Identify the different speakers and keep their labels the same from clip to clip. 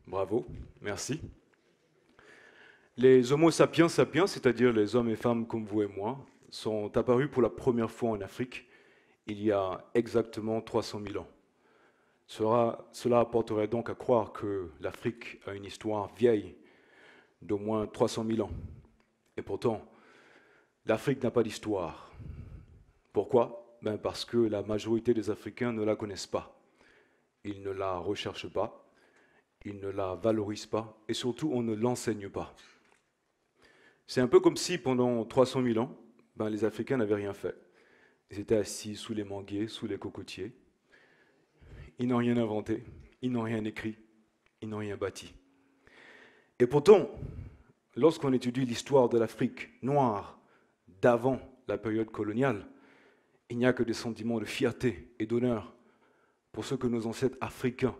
Speaker 1: Bravo, merci. Les Homo sapiens sapiens, c'est-à-dire les hommes et femmes comme vous et moi, sont apparus pour la première fois en Afrique il y a exactement 300 000 ans. Cela apporterait donc à croire que l'Afrique a une histoire vieille d'au moins 300 000 ans. Et pourtant, l'Afrique n'a pas d'histoire. Pourquoi? Parce que la majorité des Africains ne la connaissent pas. Ils ne la recherchent pas, ils ne la valorisent pas, et surtout, on ne l'enseigne pas. C'est un peu comme si pendant 300 000 ans, les Africains n'avaient rien fait. Ils étaient assis sous les manguiers, sous les cocotiers. Ils n'ont rien inventé, ils n'ont rien écrit, ils n'ont rien bâti. Et pourtant, lorsqu'on étudie l'histoire de l'Afrique noire d'avant la période coloniale, il n'y a que des sentiments de fierté et d'honneur pour ce que nos ancêtres africains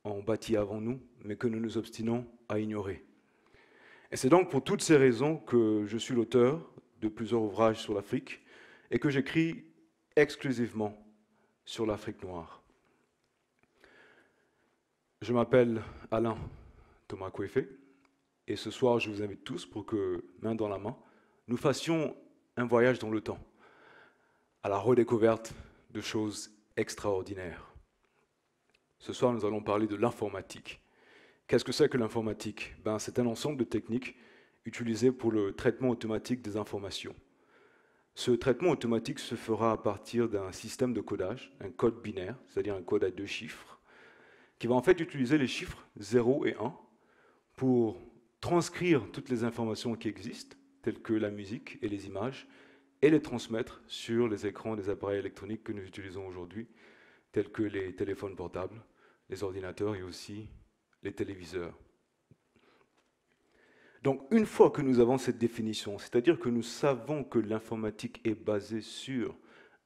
Speaker 1: ont bâti avant nous, mais que nous nous obstinons à ignorer. Et c'est donc pour toutes ces raisons que je suis l'auteur de plusieurs ouvrages sur l'Afrique et que j'écris exclusivement sur l'Afrique noire. Je m'appelle Alain Thomas Kouefé et ce soir je vous invite tous pour que, main dans la main, nous fassions un voyage dans le temps, à la redécouverte de choses extraordinaires. Ce soir nous allons parler de l'informatique. Qu'est-ce que c'est que l'informatique? C'est un ensemble de techniques utilisées pour le traitement automatique des informations. Ce traitement automatique se fera à partir d'un système de codage, un code binaire, c'est-à-dire un code à 2 chiffres, qui va en fait utiliser les chiffres 0 et 1 pour transcrire toutes les informations qui existent, telles que la musique et les images, et les transmettre sur les écrans des appareils électroniques que nous utilisons aujourd'hui, tels que les téléphones portables, les ordinateurs et aussi les téléviseurs. Donc, une fois que nous avons cette définition, c'est-à-dire que nous savons que l'informatique est basée sur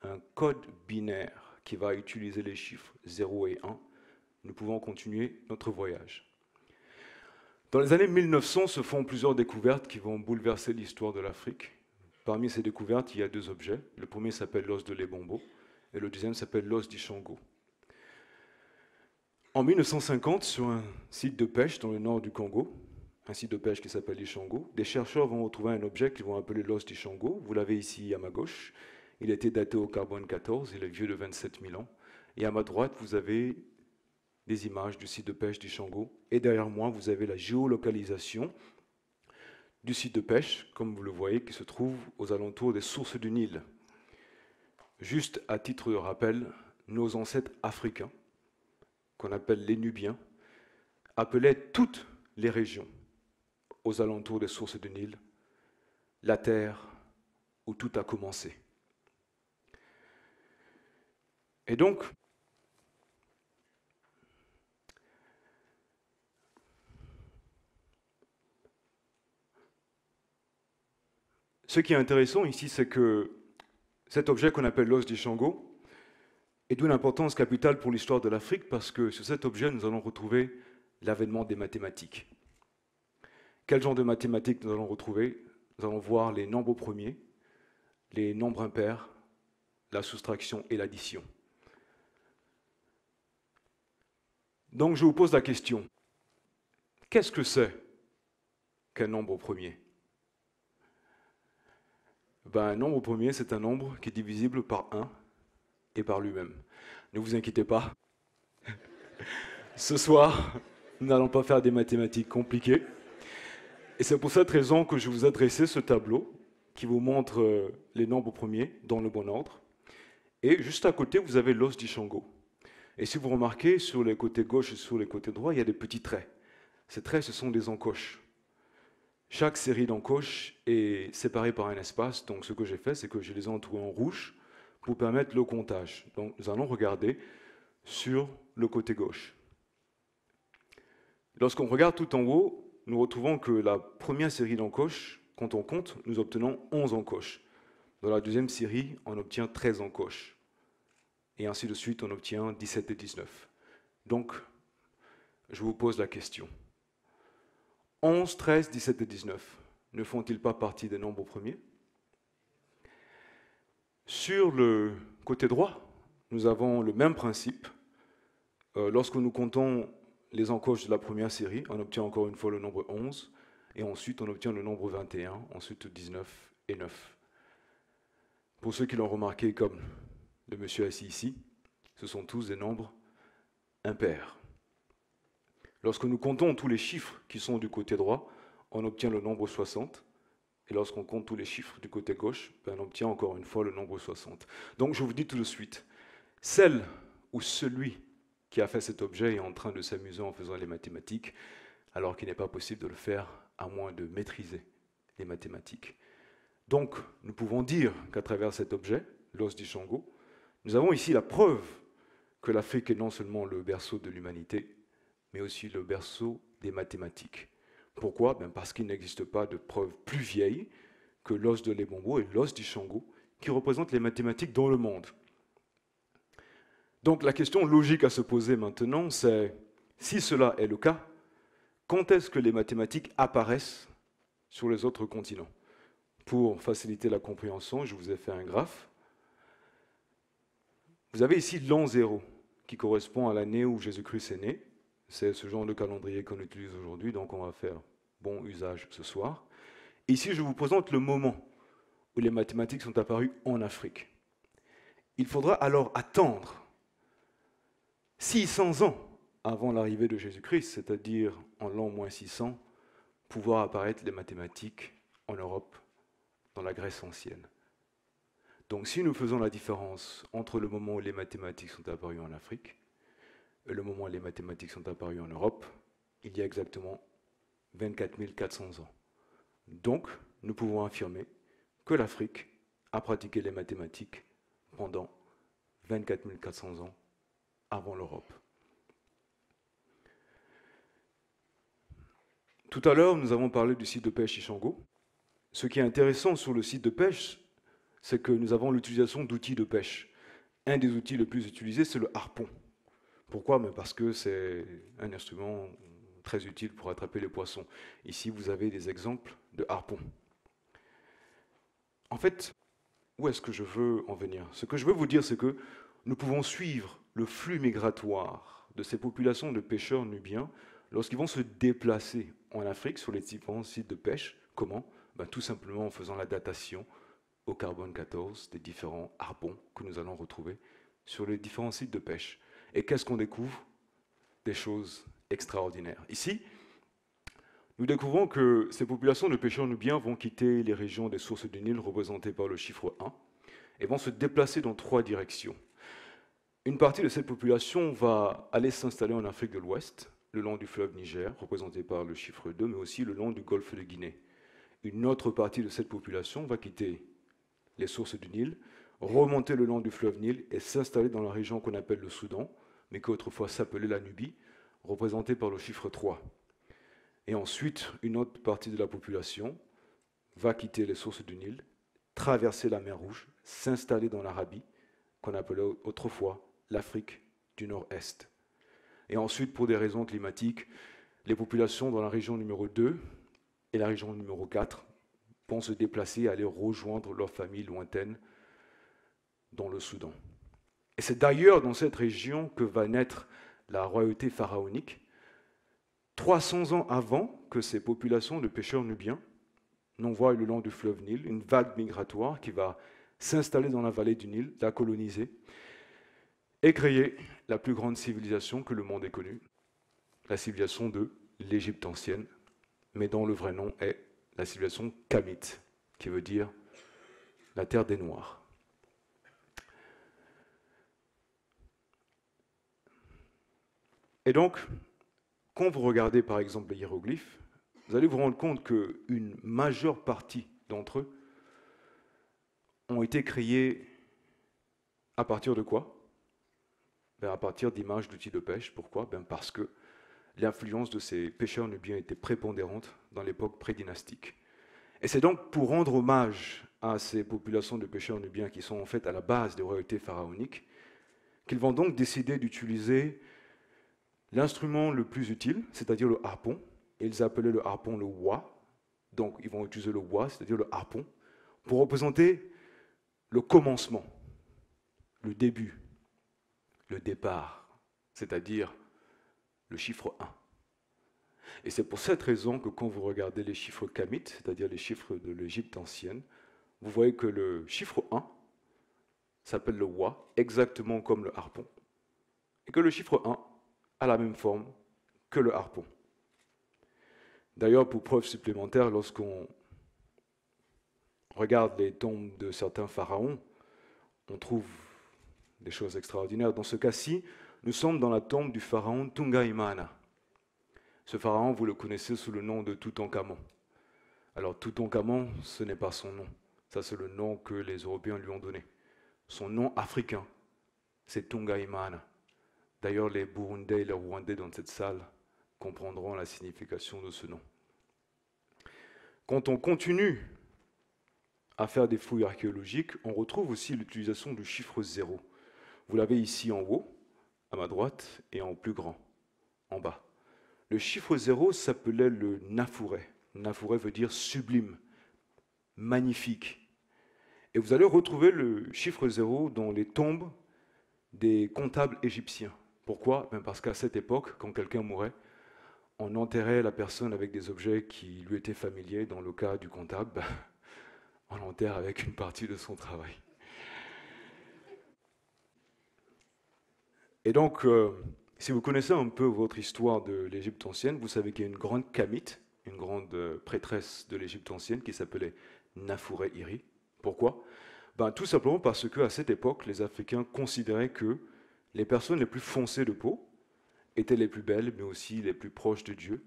Speaker 1: un code binaire qui va utiliser les chiffres 0 et 1, nous pouvons continuer notre voyage. Dans les années 1900 se font plusieurs découvertes qui vont bouleverser l'histoire de l'Afrique. Parmi ces découvertes, il y a 2 objets. Le premier s'appelle l'os de l'Ebombo et le deuxième s'appelle l'os d'Ishango. En 1950, sur un site de pêche dans le nord du Congo, un site de pêche qui s'appelle l'Ishango, des chercheurs vont retrouver un objet qu'ils vont appeler l'os d'Ishango. Vous l'avez ici à ma gauche. Il a été daté au carbone 14, il est vieux de 27 000 ans. Et à ma droite, vous avez des images du site de pêche d'Ishango. Et derrière moi, vous avez la géolocalisation du site de pêche, comme vous le voyez, qui se trouve aux alentours des sources du Nil. Juste à titre de rappel, nos ancêtres africains, qu'on appelle les Nubiens, appelaient toutes les régions aux alentours des sources du Nil la terre où tout a commencé. Et donc, ce qui est intéressant ici, c'est que cet objet qu'on appelle l'os d'Ishango est d'une importance capitale pour l'histoire de l'Afrique parce que sur cet objet, nous allons retrouver l'avènement des mathématiques. Quel genre de mathématiques nous allons retrouver? Nous allons voir les nombres premiers, les nombres impairs, la soustraction et l'addition. Donc je vous pose la question, qu'est-ce que c'est qu'un nombre premier? Un nombre premier, c'est un nombre qui est divisible par 1 et par lui-même. Ne vous inquiétez pas. Ce soir, nous n'allons pas faire des mathématiques compliquées. Et c'est pour cette raison que je vous ai dressé ce tableau qui vous montre les nombres premiers dans le bon ordre. Et juste à côté, vous avez l'os d'Ishango. Et si vous remarquez, sur les côtés gauche et sur les côtés droits, il y a des petits traits. Ces traits, ce sont des encoches. Chaque série d'encoches est séparée par un espace. Donc ce que j'ai fait, c'est que je les ai entourés en rouge pour permettre le comptage. Donc nous allons regarder sur le côté gauche. Lorsqu'on regarde tout en haut, nous retrouvons que la première série d'encoches, quand on compte, nous obtenons 11 encoches. Dans la deuxième série, on obtient 13 encoches. Et ainsi de suite, on obtient 17 et 19. Donc, je vous pose la question. 11, 13, 17 et 19, ne font-ils pas partie des nombres premiers? Sur le côté droit, nous avons le même principe. Lorsque nous comptons les encoches de la première série, on obtient encore une fois le nombre 11, et ensuite on obtient le nombre 21, ensuite 19 et 9. Pour ceux qui l'ont remarqué, comme le monsieur assis ici, ce sont tous des nombres impairs. Lorsque nous comptons tous les chiffres qui sont du côté droit, on obtient le nombre 60. Et lorsqu'on compte tous les chiffres du côté gauche, on obtient encore une fois le nombre 60. Donc je vous dis tout de suite, celle ou celui qui a fait cet objet est en train de s'amuser en faisant les mathématiques, alors qu'il n'est pas possible de le faire à moins de maîtriser les mathématiques. Donc nous pouvons dire qu'à travers cet objet, l'os d'Ishango, nous avons ici la preuve que l'Afrique est non seulement le berceau de l'humanité, mais aussi le berceau des mathématiques. Pourquoi? Parce qu'il n'existe pas de preuve plus vieille que l'os de l'Ebombo et l'os d'Ishango, qui représentent les mathématiques dans le monde. Donc la question logique à se poser maintenant, c'est, si cela est le cas, quand est-ce que les mathématiques apparaissent sur les autres continents? Pour faciliter la compréhension, je vous ai fait un graphe. Vous avez ici l'an 0, qui correspond à l'année où Jésus-Christ est né. C'est ce genre de calendrier qu'on utilise aujourd'hui, donc on va faire bon usage ce soir. Ici, je vous présente le moment où les mathématiques sont apparues en Afrique. Il faudra alors attendre 600 ans avant l'arrivée de Jésus-Christ, c'est-à-dire en l'an moins 600, pour voir apparaître les mathématiques en Europe, dans la Grèce ancienne. Donc si nous faisons la différence entre le moment où les mathématiques sont apparues en Afrique et le moment où les mathématiques sont apparues en Europe, il y a exactement 24 400 ans. Donc, nous pouvons affirmer que l'Afrique a pratiqué les mathématiques pendant 24 400 ans avant l'Europe. Tout à l'heure, nous avons parlé du site de pêche Ishango. Ce qui est intéressant sur le site de pêche, c'est que nous avons l'utilisation d'outils de pêche. Un des outils les plus utilisés, c'est le harpon. Pourquoi? Parce que c'est un instrument très utile pour attraper les poissons. Ici, vous avez des exemples de harpons. En fait, où est-ce que je veux en venir? Ce que je veux vous dire, c'est que nous pouvons suivre le flux migratoire de ces populations de pêcheurs nubiens lorsqu'ils vont se déplacer en Afrique sur les différents sites de pêche. Comment? Tout simplement en faisant la datation au carbone 14 des différents harpons que nous allons retrouver sur les différents sites de pêche. Et qu'est-ce qu'on découvre? Des choses extraordinaires. Ici, nous découvrons que ces populations de pêcheurs nubiens vont quitter les régions des sources du Nil représentées par le chiffre 1 et vont se déplacer dans 3 directions. Une partie de cette population va aller s'installer en Afrique de l'Ouest, le long du fleuve Niger, représenté par le chiffre 2, mais aussi le long du golfe de Guinée. Une autre partie de cette population va quitter les sources du Nil, remonter le long du fleuve Nil et s'installer dans la région qu'on appelle le Soudan, mais qui autrefois s'appelait la Nubie, représentée par le chiffre 3. Et ensuite, une autre partie de la population va quitter les sources du Nil, traverser la mer Rouge, s'installer dans l'Arabie, qu'on appelait autrefois l'Afrique du Nord-Est. Et ensuite, pour des raisons climatiques, les populations dans la région numéro 2 et la région numéro 4 vont se déplacer et aller rejoindre leurs familles lointaines dans le Soudan. Et c'est d'ailleurs dans cette région que va naître la royauté pharaonique, 300 ans avant que ces populations de pêcheurs nubiens n'envoient le long du fleuve Nil une vague migratoire qui va s'installer dans la vallée du Nil, la coloniser et créer la plus grande civilisation que le monde ait connue, la civilisation de l'Égypte ancienne, mais dont le vrai nom est la civilisation kamite, qui veut dire la terre des Noirs. Et donc, quand vous regardez par exemple les hiéroglyphes, vous allez vous rendre compte qu'une majeure partie d'entre eux ont été créés à partir de quoi? À partir d'images d'outils de pêche. Pourquoi? Parce que l'influence de ces pêcheurs nubiens était prépondérante dans l'époque prédynastique. Et c'est donc pour rendre hommage à ces populations de pêcheurs nubiens qui sont en fait à la base des royautés pharaoniques qu'ils vont donc décider d'utiliser l'instrument le plus utile, c'est-à-dire le harpon. Et ils appelaient le harpon le wa. Donc ils vont utiliser le wa, c'est-à-dire le harpon, pour représenter le commencement, le début le départ, c'est-à-dire le chiffre 1. Et c'est pour cette raison que quand vous regardez les chiffres kamites, c'est-à-dire les chiffres de l'Égypte ancienne, vous voyez que le chiffre 1 s'appelle le wa, exactement comme le harpon, et que le chiffre 1 a la même forme que le harpon. D'ailleurs, pour preuve supplémentaire, lorsqu'on regarde les tombes de certains pharaons, on trouve des choses extraordinaires. Dans ce cas-ci, nous sommes dans la tombe du pharaon Tunga-Imana. Ce pharaon, vous le connaissez sous le nom de Toutankhamon. Alors Toutankhamon, ce n'est pas son nom. Ça, c'est le nom que les Européens lui ont donné. Son nom africain, c'est Tunga-Imana. D'ailleurs, les Burundais et les Rwandais dans cette salle comprendront la signification de ce nom. Quand on continue à faire des fouilles archéologiques, on retrouve aussi l'utilisation du chiffre 0. Vous l'avez ici en haut, à ma droite, et en plus grand, en bas. Le chiffre 0 s'appelait le Nafouré. Nafouré veut dire sublime, magnifique. Et vous allez retrouver le chiffre 0 dans les tombes des comptables égyptiens. Pourquoi? Parce qu'à cette époque, quand quelqu'un mourait, on enterrait la personne avec des objets qui lui étaient familiers. Dans le cas du comptable, on l'enterre avec une partie de son travail. Et donc, si vous connaissez un peu votre histoire de l'Égypte ancienne, vous savez qu'il y a une grande kamite, une grande prêtresse de l'Égypte ancienne qui s'appelait Nafouré Iri. Pourquoi? Tout simplement parce qu'à cette époque, les Africains considéraient que les personnes les plus foncées de peau étaient les plus belles, mais aussi les plus proches de Dieu,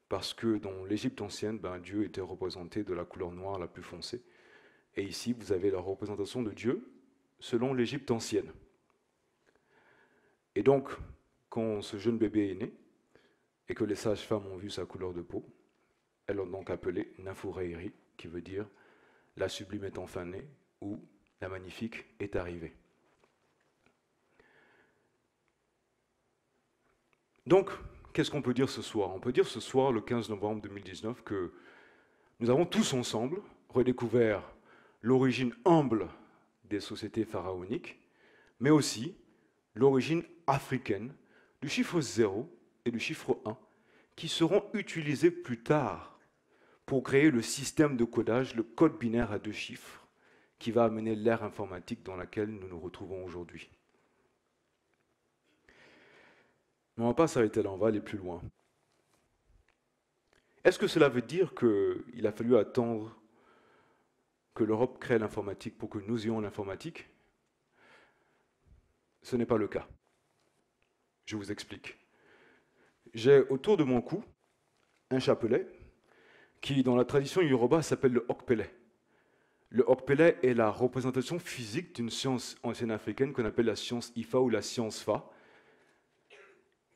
Speaker 1: parce que dans l'Égypte ancienne, Dieu était représenté de la couleur noire la plus foncée. Et ici, vous avez la représentation de Dieu selon l'Égypte ancienne. Et donc, quand ce jeune bébé est né, et que les sages-femmes ont vu sa couleur de peau, elles l'ont donc appelé Nafouré-Iri, qui veut dire « la sublime est enfin née » ou « la magnifique est arrivée ». Donc, qu'est-ce qu'on peut dire ce soir? On peut dire ce soir, le 15 novembre 2019, que nous avons tous ensemble redécouvert l'origine humble des sociétés pharaoniques, mais aussi l'origine africaine du chiffre 0 et du chiffre 1, qui seront utilisés plus tard pour créer le système de codage, le code binaire à 2 chiffres, qui va amener l'ère informatique dans laquelle nous nous retrouvons aujourd'hui. Mais on ne va pas s'arrêter là, on va aller plus loin. Est-ce que cela veut dire qu'il a fallu attendre que l'Europe crée l'informatique pour que nous ayons l'informatique? Ce n'est pas le cas. Je vous explique. J'ai autour de mon cou un chapelet qui, dans la tradition Yoruba, s'appelle le Okpele. Le Okpele est la représentation physique d'une science ancienne africaine qu'on appelle la science Ifa ou la science Fa,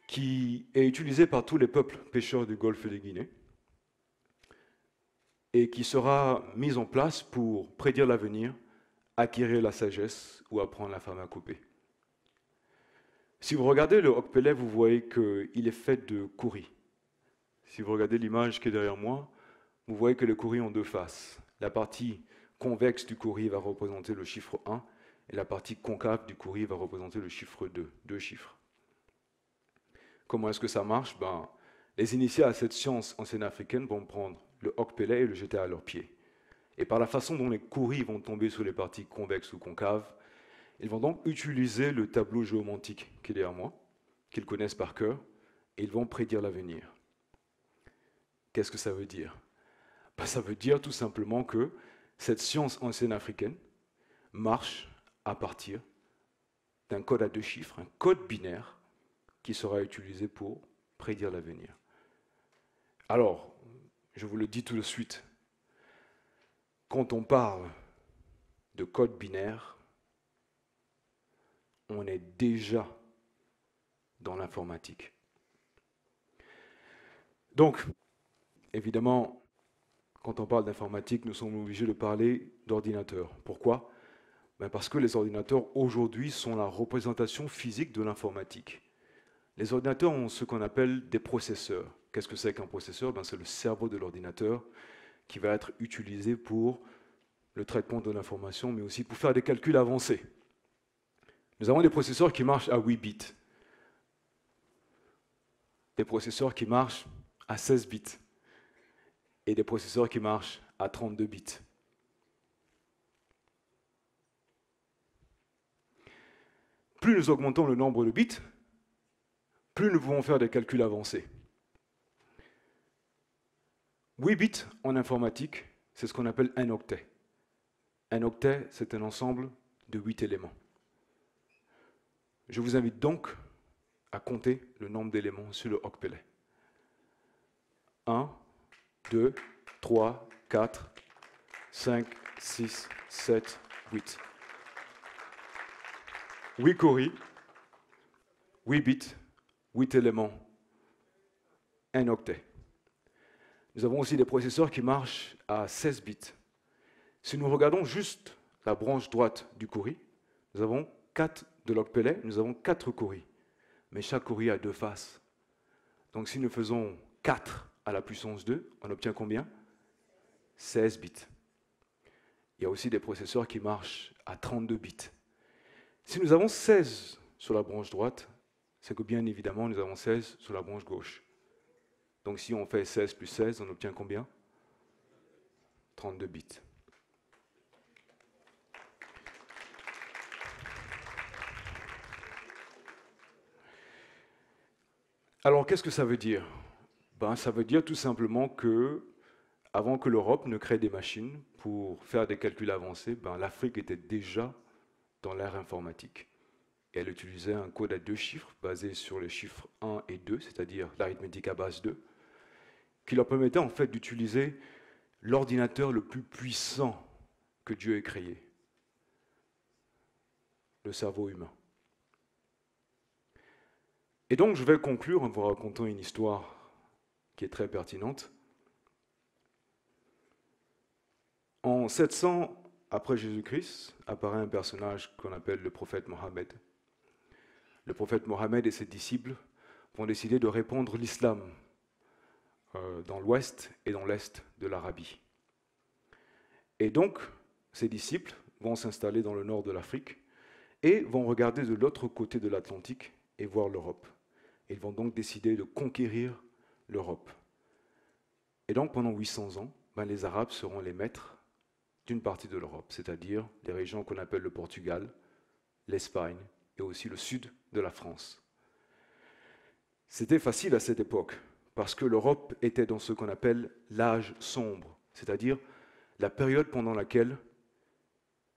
Speaker 1: qui est utilisée par tous les peuples pêcheurs du golfe de Guinée et qui sera mise en place pour prédire l'avenir, acquérir la sagesse ou apprendre la pharmacopée. Si vous regardez le Okpele, vous voyez qu'il est fait de kauris. Si vous regardez l'image qui est derrière moi, vous voyez que les kauris ont 2 faces. La partie convexe du kauri va représenter le chiffre 1 et la partie concave du kauri va représenter le chiffre 2, 2 chiffres. Comment est-ce que ça marche? Les initiés à cette science ancienne africaine vont prendre le Okpele et le jeter à leurs pieds. Et par la façon dont les kauris vont tomber sur les parties convexes ou concaves, ils vont donc utiliser le tableau géomantique qui est derrière moi, qu'ils connaissent par cœur, et ils vont prédire l'avenir. Qu'est-ce que ça veut dire? Ça veut dire tout simplement que cette science ancienne africaine marche à partir d'un code à 2 chiffres, un code binaire qui sera utilisé pour prédire l'avenir. Alors, je vous le dis tout de suite, quand on parle de code binaire, on est déjà dans l'informatique. Donc, évidemment, quand on parle d'informatique, nous sommes obligés de parler d'ordinateurs. Pourquoi? Parce que les ordinateurs, aujourd'hui, sont la représentation physique de l'informatique. Les ordinateurs ont ce qu'on appelle des processeurs. Qu'est-ce que c'est qu'un processeur? C'est le cerveau de l'ordinateur qui va être utilisé pour le traitement de l'information, mais aussi pour faire des calculs avancés. Nous avons des processeurs qui marchent à 8 bits, des processeurs qui marchent à 16 bits et des processeurs qui marchent à 32 bits. Plus nous augmentons le nombre de bits, plus nous pouvons faire des calculs avancés. 8 bits en informatique, c'est ce qu'on appelle un octet. Un octet, c'est un ensemble de 8 éléments. Je vous invite donc à compter le nombre d'éléments sur le octelet. 1, 2, 3, 4, 5, 6, 7, 8. 8 coris, 8 bits, 8 éléments, un octet. Nous avons aussi des processeurs qui marchent à 16 bits. Si nous regardons juste la branche droite du courrier, nous avons 4 de l'octelet, nous avons 4 courriers. Mais chaque courrier a 2 faces. Donc si nous faisons 4 à la puissance 2, on obtient combien? 16 bits. Il y a aussi des processeurs qui marchent à 32 bits. Si nous avons 16 sur la branche droite, c'est que bien évidemment nous avons 16 sur la branche gauche. Donc si on fait 16 plus 16, on obtient combien? 32 bits. Alors qu'est-ce que ça veut dire? Ça veut dire tout simplement que, avant que l'Europe ne crée des machines pour faire des calculs avancés, l'Afrique était déjà dans l'ère informatique. Et elle utilisait un code à 2 chiffres basé sur les chiffres 1 et 2, c'est-à-dire l'arithmétique à base 2, qui leur permettait en fait d'utiliser l'ordinateur le plus puissant que Dieu ait créé, le cerveau humain. Et donc je vais conclure en vous racontant une histoire qui est très pertinente. En 700 après Jésus-Christ apparaît un personnage qu'on appelle le prophète Mohammed. Le prophète Mohammed et ses disciples vont décider de répandre l'islam dans l'ouest et dans l'est de l'Arabie. Et donc, ces disciples vont s'installer dans le nord de l'Afrique et vont regarder de l'autre côté de l'Atlantique et voir l'Europe. Ils vont donc décider de conquérir l'Europe. Et donc, pendant 800 ans, les Arabes seront les maîtres d'une partie de l'Europe, c'est-à-dire les régions qu'on appelle le Portugal, l'Espagne et aussi le sud de la France. C'était facile à cette époque, parce que l'Europe était dans ce qu'on appelle l'âge sombre, c'est-à-dire la période pendant laquelle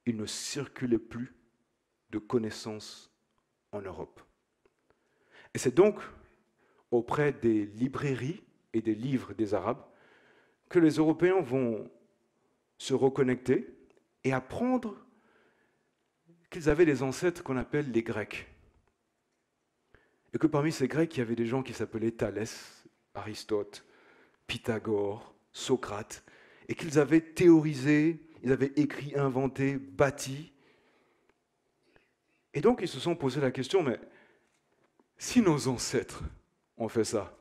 Speaker 1: il ne circulait plus de connaissances en Europe. Et c'est donc auprès des librairies et des livres des Arabes que les Européens vont se reconnecter et apprendre qu'ils avaient des ancêtres qu'on appelle les Grecs. Et que parmi ces Grecs, il y avait des gens qui s'appelaient Thalès, Aristote, Pythagore, Socrate, et qu'ils avaient théorisé, ils avaient écrit, inventé, bâti. Et donc ils se sont posé la question, mais si nos ancêtres ont fait ça,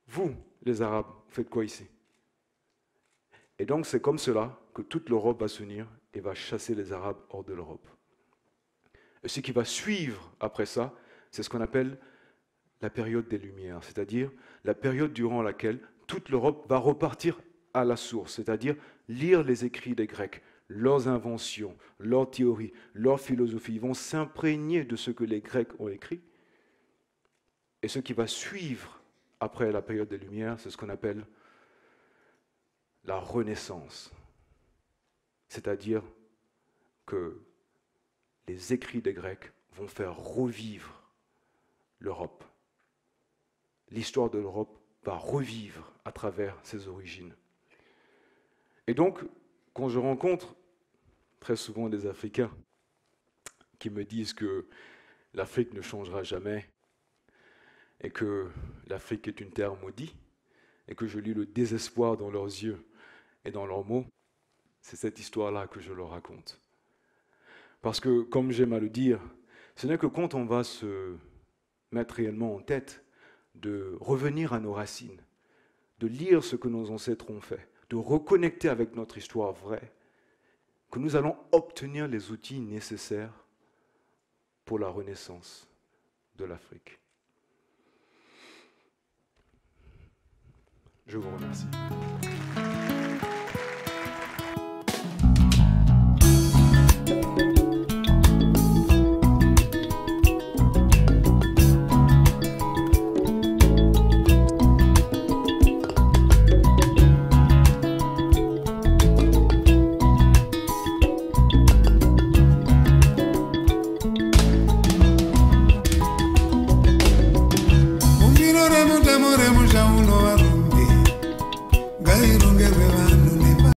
Speaker 1: vous, les Arabes, faites quoi ici? Et donc c'est comme cela que toute l'Europe va s'unir et va chasser les Arabes hors de l'Europe. Et ce qui va suivre après ça, c'est ce qu'on appelle la période des Lumières, c'est-à-dire la période durant laquelle toute l'Europe va repartir à la source, c'est-à-dire lire les écrits des Grecs, leurs inventions, leurs théories, leur philosophie. Ils vont s'imprégner de ce que les Grecs ont écrit. Et ce qui va suivre après la période des Lumières, c'est ce qu'on appelle la Renaissance. C'est-à-dire que les écrits des Grecs vont faire revivre l'Europe. L'histoire de l'Europe va revivre à travers ses origines. Et donc, quand je rencontre très souvent des Africains qui me disent que l'Afrique ne changera jamais et que l'Afrique est une terre maudite et que je lis le désespoir dans leurs yeux et dans leurs mots, c'est cette histoire-là que je leur raconte. Parce que, comme j'aime à le dire, ce n'est que quand on va se mettre réellement en tête de revenir à nos racines, de lire ce que nos ancêtres ont fait, de reconnecter avec notre histoire vraie, que nous allons obtenir les outils nécessaires pour la renaissance de l'Afrique. Je vous remercie.